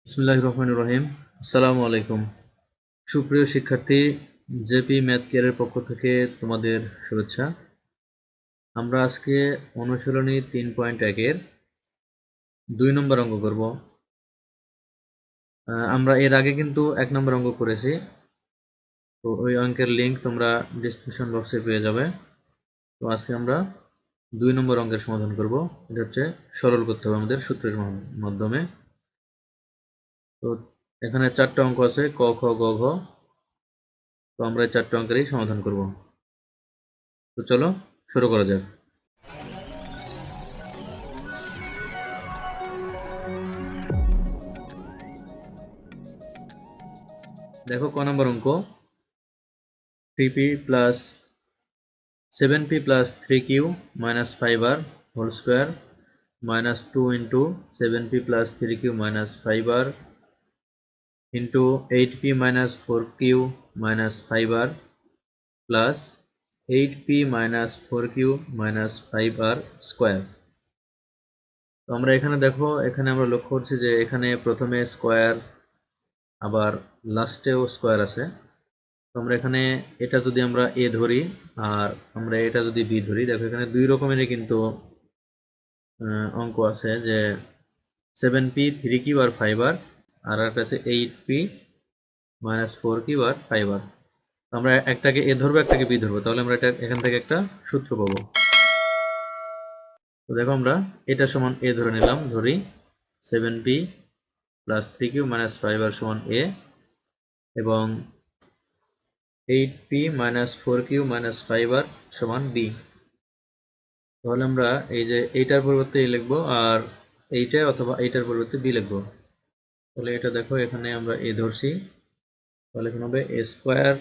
বিসমিল্লাহির রহমানির রহিম। আসসালামু আলাইকুম। সুপ্রিয় শিক্ষার্থী, জেপি ম্যাথ কেয়ারের পক্ষ থেকে তোমাদের শুভেচ্ছা। আমরা আজকে অনুশীলনী 3.1 এর 2 নম্বর অঙ্ক করব। আমরা এর আগে কিন্তু 1 নম্বর অঙ্ক করেছি, তো ওই অঙ্কের লিঙ্ক তোমরা ডেসক্রিপশন বক্সে পেয়ে যাবে। তো আজকে আমরা 2 নম্বর অঙ্কের সমাধান করব। এটা হচ্ছে সরল করতে হবে আমাদের সূত্রের মাধ্যমে। তো এখানে 4টা অঙ্ক আছে, ক খ গ ঘ। তো আমরা এই 4টা অঙ্কেরই সমাধান করব। তো চলো শুরু করা যাক। দেখো ক নম্বর অঙ্ক, 3p plus 7p plus 3q minus 5r whole square minus 2 into 7p plus 3q minus 5r into 8p minus 4q minus 5r plus 8p minus 4q minus 5r square. তো আমরা এখানে দেখো, এখানে আমরা লক্ষ্য করছি যে এখানে প্রথমে স্কোয়ার, আবার লাস্টেও স্কোয়ার আছে। তো আমরা এখানে এটা যদি আমরা এ ধরি আর আমরা এটা যদি বি ধরি, দেখো এখানে দুই রকমেরই কিন্তু অঙ্ক আছে, যে 7p 3q আর 5r, আর একটা আছে 8p মাইনাস 4q আর 5r। আমরা একটাকে এ ধরবো, একটাকে বি ধরবো, তাহলে আমরা এটা এখান থেকে একটা সূত্র পাবো। তো দেখো আমরা এটা সমান এ ধরে নিলাম, ধরি 7p plus 3q minus 5r সমান এ, এবং 8p minus 4q minus 5r সমান বি। তাহলে আমরা এই যে এইটার পরিবর্তে এ লিখবো, আর এইটা অথবা এইটার পরিবর্তে বি লিখবো। তাহলে এটা দেখো, এখানে আমরা এ ধরছি, তাহলে এখানে হবে a square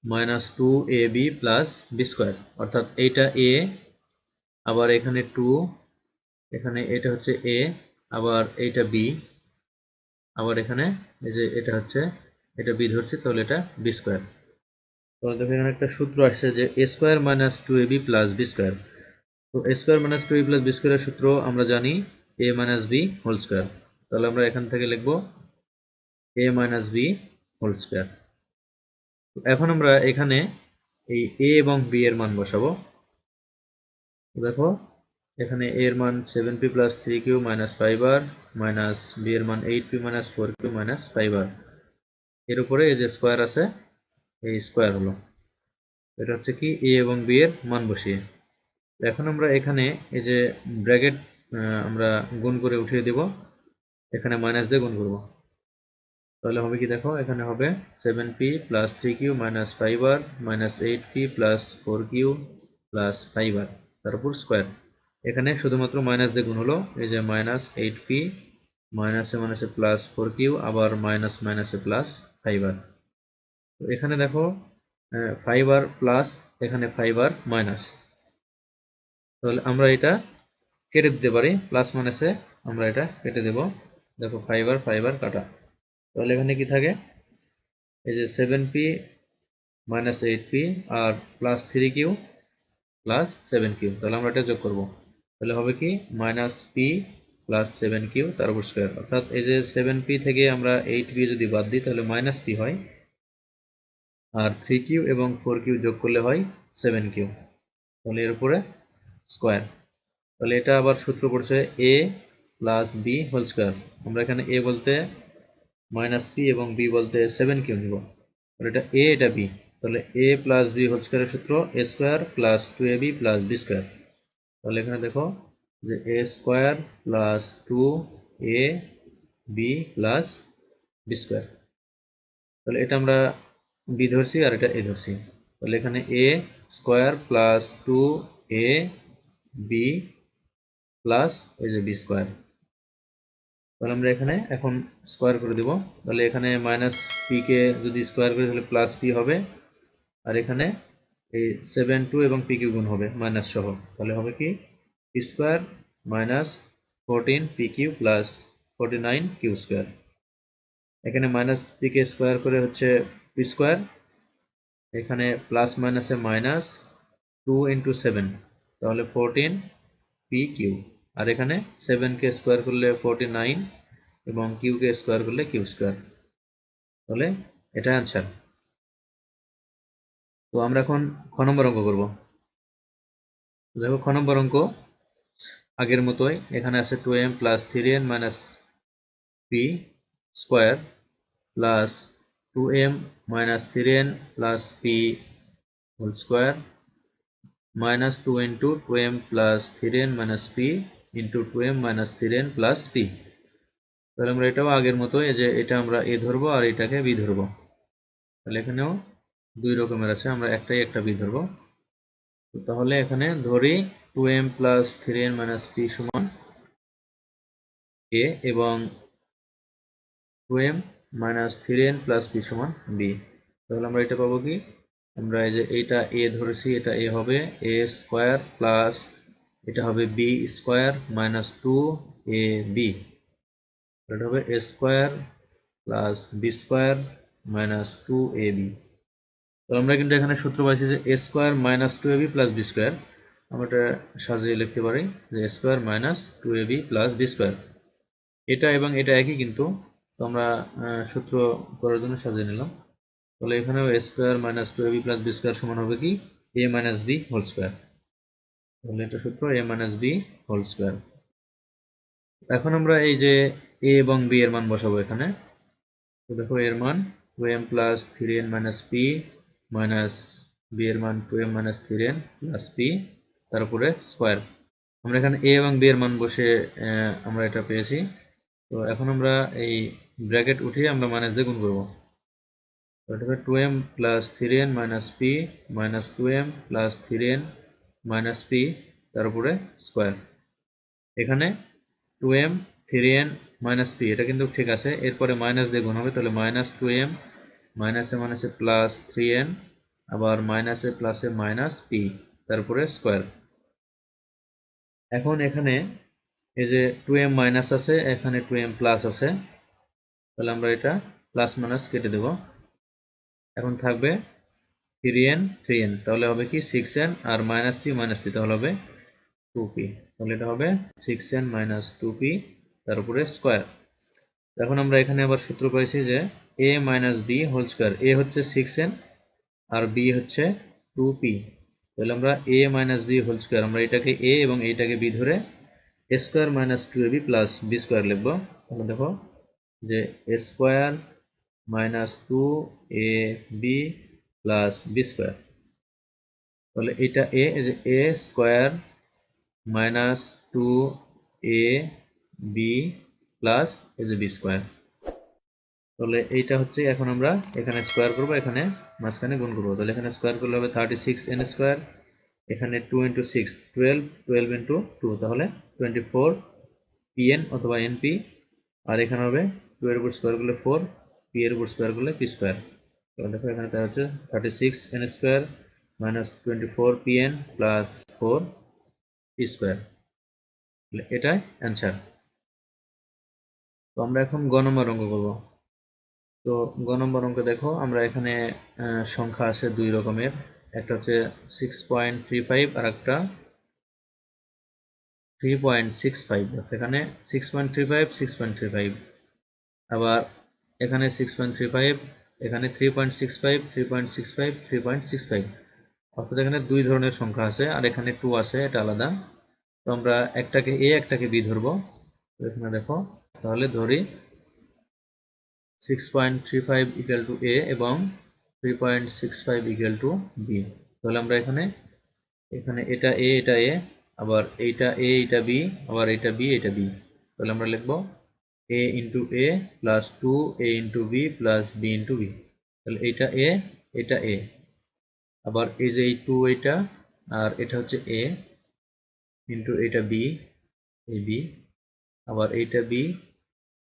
minus 2ab plus B square, অর্থাৎ এইটা এ, আবার এখানে 2, এখানে এটা হচ্ছে এ, আবার এইটা বি, আবার এখানে এই যে এটা হচ্ছে, এটা বি ধরছি, তাহলে এটা বি স্কোয়ার। তাহলে দেখো এখানে একটা সূত্র আসছে যে a square minus 2ab plus B square. তো a square minus 2ab plus b স্কোয়ারের সূত্র আমরা জানি a minus b whole square. তাহলে আমরা এখান থেকে লিখবো a minus b whole square. এখন আমরা এখানে এই এ এবং বি এর মান বসাবো। দেখো এখানে এ এর মান 7p plus 3q minus 5r minus B এর মান 8p minus 4q minus 5r, এর উপরে এই যে স্কোয়ার আছে, এই স্কোয়ার হলো। এটা হচ্ছে কি এ এবং বি এর মান বসিয়ে। এখন আমরা এখানে এই যে ব্র্যাকেট আমরা গুণ করে উঠিয়ে দেব, এখানে মাইনাস দিয়ে গুণ করব। তাহলে হবে কি, দেখো এখানে হবে 7p plus 3q minus 5r minus 8p plus 4q plus 5r, তার উপর স্কোয়ার। এখানে শুধুমাত্র মাইনাস দিয়ে গুণ হলো, এই যে মাইনাস 8p মাইনাসে মাইনাসে প্লাস 4q, আবার মাইনাস মাইনাসে প্লাস 5r। তো এখানে দেখো 5r প্লাস, এখানে 5r মাইনাস, তাহলে আমরা এটা কেটে দিতে পারি, প্লাস মাইনাসে আমরা এটা কেটে দেব। দেখো 5r কাটা, তাহলে এখানে কি থাকে, এই যে 7p মাইনাস 8p আর প্লাস 3q প্লাস 7q, তাহলে আমরা এটা যোগ করব। তাহলে হবে কি মাইনাস p প্লাস 7q তার উপর স্কোয়ার, অর্থাৎ এই যে 7p থেকে আমরা 8p যদি বাদ দিই তাহলে মাইনাস p হয়, আর 3q এবং 4q যোগ করলে হয় 7q, তাহলে এর উপরে স্কোয়ার। তাহলে এটা আবার সূত্র পড়ছে a plus B whole square. আমরা এখানে a বলতে মাইনাস পি এবং বি বলতে 7q নিব, তাহলে এটা a, এটা b, তাহলে a প্লাস বি হোল স্কোয়ারের সূত্র a square plus 2ab plus B square. তাহলে এখানে দেখো যে a square plus 2ab plus B square. তাহলে এটা আমরা বি ধরছি আর এটা এ ধরছি, তাহলে এখানে a square plus 2ab plus এই যে বি স্কোয়ার। তাহলে আমরা এখানে এখন স্কোয়ার করে দেব, তাহলে এখানে মাইনাস পি কে যদি স্কোয়ার করি তাহলে প্লাস পি হবে, আর এখানে এই 7 2 এবং পি কিউ গুণ হবে মাইনাস সহ, তাহলে হবে কি P square minus 14 P Q plus 49 Q square. এখানে মাইনাস পি কে স্কোয়ার করে হচ্ছে পি স্কোয়ার, এখানে প্লাস মাইনাসে মাইনাস 2 ইন্টু 7, তাহলে 14 পি কিউ, আর এখানে 7কে স্কোয়ার করলে 49, এবং কিউকে স্কোয়ার করলে কিউ স্কোয়ার। তাহলে এটা অ্যান্সার। তো আমরা এখন খ নম্বর অঙ্ক করব। দেখো খ নম্বর অঙ্ক আগের মতোই, এখানে আছে 2m plus 3n minus P square plus 2m minus 3n plus P whole square minus 2 into 2m plus 3n minus P into 2m minus 3n plus P. তাহলে আমরা এটাও আগের মতো, এই যে এটা আমরা এ ধরবো আর এটাকে বি ধরবো। তাহলে এখানেও দুই রকমের আছে, আমরা একটাই একটা বি ধরবো। তাহলে এখানে ধরি 2m plus 3n minus P সমান এ এবং 2m minus 3n plus P সমান বি। তাহলে আমরা এটা পাবো কি, আমরা এই যে এইটা এ ধরেছি, এটা এ হবে এ স্কোয়ার প্লাস এটা হবে বি স্কোয়ার মাইনাস 2ab, এটা হবে a square plus B square minus 2ab। তো আমরা কিন্তু এখানে সূত্র পাইছি যে a square minus 2ab plus B square. আমরা এটা সাজিয়ে লিখতে পারি যে a square minus 2ab plus B square. এটা এবং এটা একই কিন্তু, তো আমরা সূত্র করার জন্য সাজিয়ে নিলাম। তাহলে এখানেও a square minus 2ab plus B square সমান হবে কি a minus b whole square. তাহলে এটা সূত্র a minus b whole square. এখন আমরা এই যে এ এবং বি এর মান বসাবো এখানে। তো দেখো এর মান 2m plus 3n minus P minus B এর মান 2m minus 3n plus P, তারপরে স্কোয়ার। আমরা এখানে এ এবং বি এর মান বসে আমরা এটা পেয়েছি। তো এখন আমরা এই ব্র্যাকেট উঠিয়ে আমরা মাইনাস দিয়ে গুণ করবো। এটা হবে 2m plus 3n minus P minus 2m plus 3n minus P, তারপরে স্কোয়ার। এখানে 2m 3n মাইনাস পি এটা কিন্তু ঠিক আছে, এরপরে মাইনাস দিয়ে গুণ হবে, তাহলে মাইনাস 2m মাইনাসে মাইনাসে প্লাস 3n আবার মাইনাসে প্লাসে মাইনাস পি, তারপরে স্কোয়ার। এখন এখানে এই যে 2m মাইনাস আছে, এখানে 2m প্লাস আছে, তাহলে আমরা এটা প্লাস মাইনাস কেটে দেব। এখন থাকবে 3n 3n, তাহলে হবে কি 6n আর মাইনাস পি তাহলে হবে 2p। তাহলে এটা হবে 6n মাইনাস 2p, তারপরে স্কোয়ার। এখন আমরা এখানে আবার সূত্র পাইছি যে a minus b whole square. A হচ্ছে 6n আর বি হচ্ছে 2p। তাহলে আমরা a minus b whole square, আমরা এটাকে a এবং এইটাকে b ধরে a square minus 2ab plus B square লিখবো। তাহলে দেখো যে a square minus 2ab plus B square. তাহলে এটা এ, এই যে a square minus 2ab plus এই যে বি স্কোয়ার। তাহলে এইটা হচ্ছে, এখন আমরা এখানে স্কোয়ার করবো, এখানে মাঝখানে গুণ করবো। তাহলে এখানে স্কোয়ার করলে হবে 36n স্কোয়ার, এখানে 2 ইন্টু 6 12, 12 ইন্টু 2 তাহলে 24 pn অথবা np, আর এখানে হবে 2 এর উপর স্কোয়ার করলে 4, p এর উপর স্কোয়ার করলে p স্কোয়ার। তাহলে দেখো এখানে তাই হচ্ছে 36n square minus 24 pn plus 4 p square. এটাই অ্যান্সার। তো আমরা এখন গ নম্বর অঙ্ক করবো। তো গ নম্বর অঙ্ক দেখো, আমরা এখানে সংখ্যা আছে দুই রকমের, একটা হচ্ছে 6.35 আর একটা 3.65। এখানে 6.35 6.35, আবার এখানে 6.35, এখানে 3.65 3.65 3.65, অর্থাৎ এখানে দুই ধরনের সংখ্যা আছে আর এখানে 2 আছে, এটা আলাদা। তো আমরা একটাকে এ একটাকে বি ধরবো। তো এখানে দেখো, তাহলে ধরি 6.35 ইকুয়াল টু এ এবং 3.65 ইকুয়াল টু বি। তাহলে আমরা এখানে এটা এ এটা এ, আবার এইটা এ এটা বি, আবার এটা বি এটা বি। তাহলে আমরা লিখবো a into a plus 2 a into b plus b into b. তাহলে এইটা এ এটা এ, আবার এই যে এই 2 এটা আর এটা হচ্ছে এ ইন্টু এটা বি এই বি, আবার এইটা বি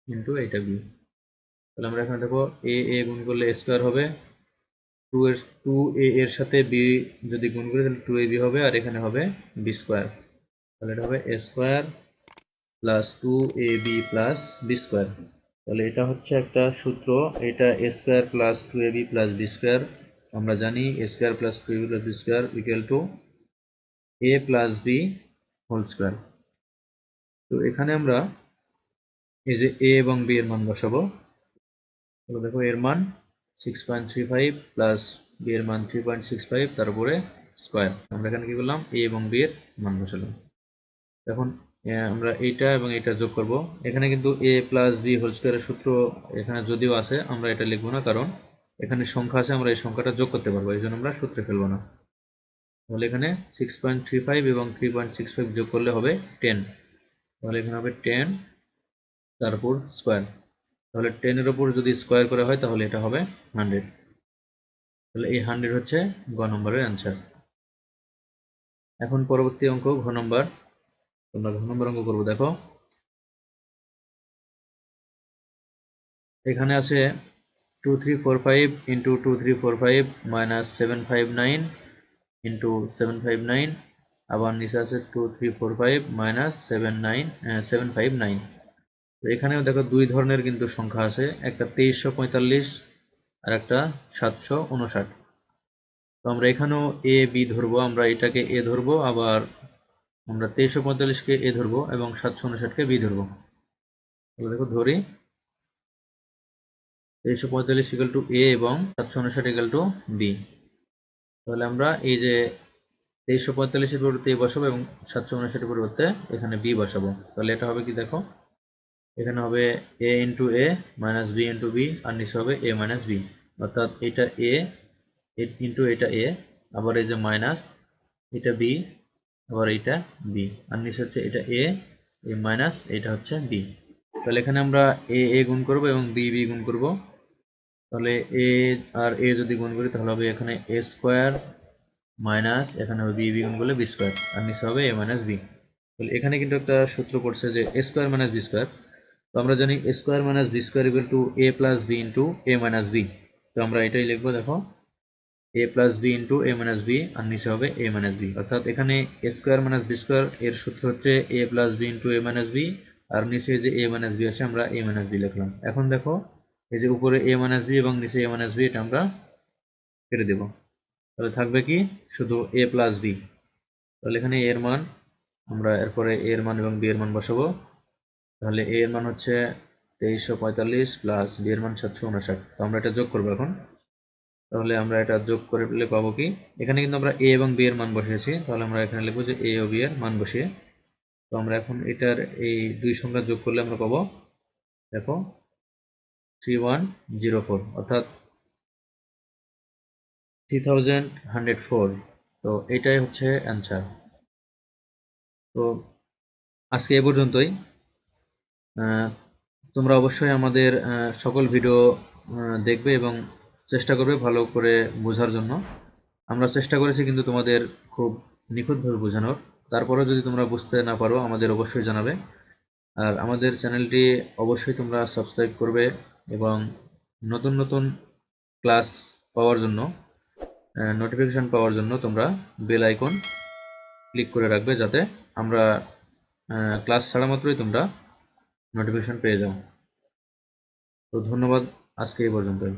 ইন্টু এইটা বি। তাহলে আমরা এখানে দেখো এ এ গুণ করলে স্কোয়ার হবে, 2 এর সাথে বি যদি গুণ করি তাহলে 2ab হবে, আর এখানে হবে বি স্কোয়ার। তাহলে এটা হবে a square plus 2ab plus B square. তাহলে এটা হচ্ছে একটা সূত্র, এটা a square plus 2ab plus B square. আমরা জানি a square plus 2ab plus B square equal to a plus B whole square. তো এখানে আমরা এই যে এ এবং বি এর মান বসাবো। দেখো এর মান 6.35 প্লাস বি এর মান 3.65, তারপরে স্কোয়ার। আমরা এখানে কি করলাম, এ এবং বি এর মান বসালাম। এখন আমরা এইটা এবং এটা যোগ করব। এখানে কিন্তু এ প্লাস বি হোল স্কোয়ারের সূত্র এখানে যদিও আছে, আমরা এটা লিখবো না, কারণ এখানে সংখ্যা আছে, আমরা এই সংখ্যাটা যোগ করতে পারবো, এই জন্য আমরা সূত্রে ফেলবো না। তাহলে এখানে 6.35 এবং 3.65 যোগ করলে হবে 10। তাহলে এখানে হবে 10 তারপর স্কোয়ার। তাহলে 10 এর উপর যদি স্কোয়ার করা হয় তাহলে এটা হবে 100। তাহলে এই 100 হচ্ছে গ নম্বরের অ্যান্সার। এখন পরবর্তী অঙ্ক ঘ নম্বর। তোমরা ঘ নম্বর অঙ্ক করবো। দেখো এখানে আছে 2345 ইন্টু 2345 মাইনাস 759 ইন্টু 759, আবার নিচে আছে 2345 মাইনাস 759। তো এখানেও দেখো দুই ধরনের কিন্তু সংখ্যা আছে, একটা 2345 আর একটা 759। তো আমরা এখানেও এ বি ধরবো, আমরা এটাকে এ ধরবো, আবার আমরা 2345কে এ ধরবো এবং 759কে বি ধরবো। তাহলে দেখো ধরি 2345 ইকুয়াল টু এ এবং 759 ইকুয়াল টু বি। তাহলে আমরা এই যে 2345-এর পরিবর্তে এ বসাবো এবং 759-এর পরিবর্তে এখানে বি বসাবো। তাহলে এটা হবে কি, দেখো এখানে হবে এ into a minus B into B, আর নিচে হবে এ মাইনাস বি। অর্থাৎ এটা এ ইন্টু এটা এ, আবার এই যে মাইনাস, এটা বি, আবার এইটা বি, আর নিচে হচ্ছে এটা এ মাইনাস, এটা হচ্ছে বি। তাহলে এখানে আমরা এ এ গুণ করবো এবং বি বি গুণ করবো। তাহলে এ আর এ যদি গুণ করি তাহলে হবে এখানে এ স্কোয়ার মাইনাস, এখানে হবে বি বি গুণ করলে বি স্কোয়ার, আর নিচে হবে এ মাইনাস বি। তাহলে এখানে কিন্তু একটা সূত্র পড়ছে যে a square minus b square. তো আমরা জানি a square minus b square equal to a plus b into a minus b. তো আমরা এটাই লিখবো। দেখো a plus b into a minus b, আর নিচে হবে এ মাইনাস বি। অর্থাৎ এখানে a square minus b square এর সূত্র হচ্ছে a plus b into a minus b, আর নিচে যে এ মাইনাস বি আছে আমরা এ মাইনাস বি লিখলাম। এখন দেখো এই যে উপরে এ মাইনাস বি এবং নিচে এ মাইনাস বি, এটা আমরা কেটে দেবো। তাহলে থাকবে কি, শুধু এ প্লাস বি। তাহলে এখানে এর মান, আমরা এরপরে এর মান এবং বি এর মান বসাবো। তাহলে এ এর মান হচ্ছে 2345 প্লাস বি এর মান 759। তো আমরা এটা যোগ করবো এখন। তাহলে আমরা এটা যোগ করে পেলে পাবো কি, এখানে কিন্তু আমরা এ এবং বি এর মান বসিয়েছি, তাহলে আমরা এখানে লিখবো যে এ ও বি এর মান বসিয়ে। তো আমরা এখন এটার এই দুই সংখ্যা যোগ করলে আমরা পাবো, দেখো 3104, অর্থাৎ 3104। তো এটাই হচ্ছে অ্যান্সার। তো আজকে এ পর্যন্তই। তোমরা অবশ্যই আমাদের সকল ভিডিও দেখবে এবং চেষ্টা করবে ভালো করে বোঝার জন্য। আমরা চেষ্টা করেছি কিন্তু তোমাদের খুব নিখুঁতভাবে বোঝানোর। তারপরেও যদি তোমরা বুঝতে না পারো আমাদের অবশ্যই জানাবে। আর আমাদের চ্যানেলটি অবশ্যই তোমরা সাবস্ক্রাইব করবে এবং নতুন নতুন ক্লাস পাওয়ার জন্য, নোটিফিকেশান পাওয়ার জন্য তোমরা বেল আইকন ক্লিক করে রাখবে, যাতে আমরা ক্লাস ছাড়া মাত্রই তোমরা নোটিফিকেশান পেয়ে যাও। তো ধন্যবাদ, আজকে এই পর্যন্তই।